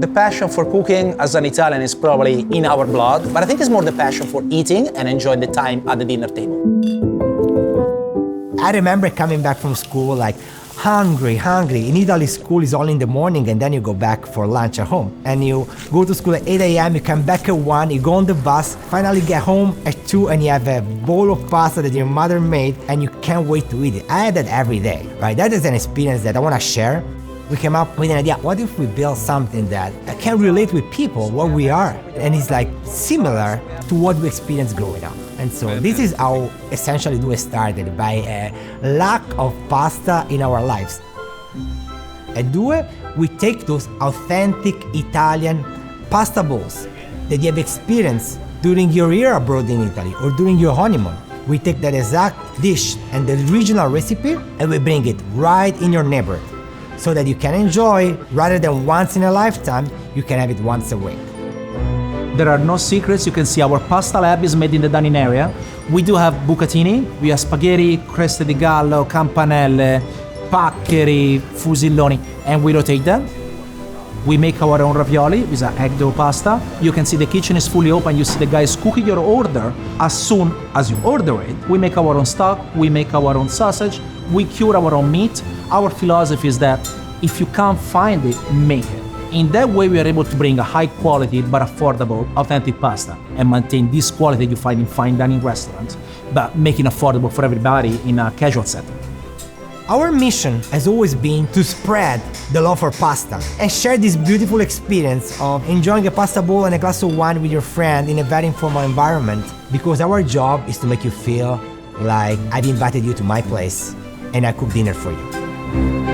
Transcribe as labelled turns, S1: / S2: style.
S1: The passion for cooking as an Italian is probably in our blood, but I think it's more the passion for eating and enjoying the time at the dinner table.
S2: I remember coming back from school like hungry. In Italy, school is only in the morning and then you go back for lunch at home. And you go to school at 8 a.m., you come back at 1, you go on the bus, finally get home at 2 and you have a bowl of pasta that your mother made and you can't wait to eat it. I had that every day, right? That is an experience that I want to share. We came up with an idea, what if we build something that can relate with people, what we are, and it's like similar to what we experienced growing up. And so this is how essentially Due started, by a lack of pasta in our lives. At Due, we take those authentic Italian pasta bowls that you have experienced during your year abroad in Italy or during your honeymoon. We take that exact dish and the original recipe and we bring it right in your neighborhood so that you can enjoy, rather than once in a lifetime, you can have it once a week.
S1: There are no secrets. You can see our pasta lab is made in the dining area. We do have bucatini, we have spaghetti, creste di gallo, campanelle, paccheri, fusilloni, and we rotate them. We make our own ravioli with an egg dough pasta. You can see the kitchen is fully open. You see the guys cooking your order as soon as you order it. We make our own stock, we make our own sausage, we cure our own meat. Our philosophy is that if you can't find it, make it. In that way, we are able to bring a high quality but affordable, authentic pasta and maintain this quality you find in fine dining restaurants, but making affordable for everybody in a casual setting.
S2: Our mission has always been to spread the love for pasta and share this beautiful experience of enjoying a pasta bowl and a glass of wine with your friend in a very informal environment, because our job is to make you feel like I've invited you to my place and I cook dinner for you.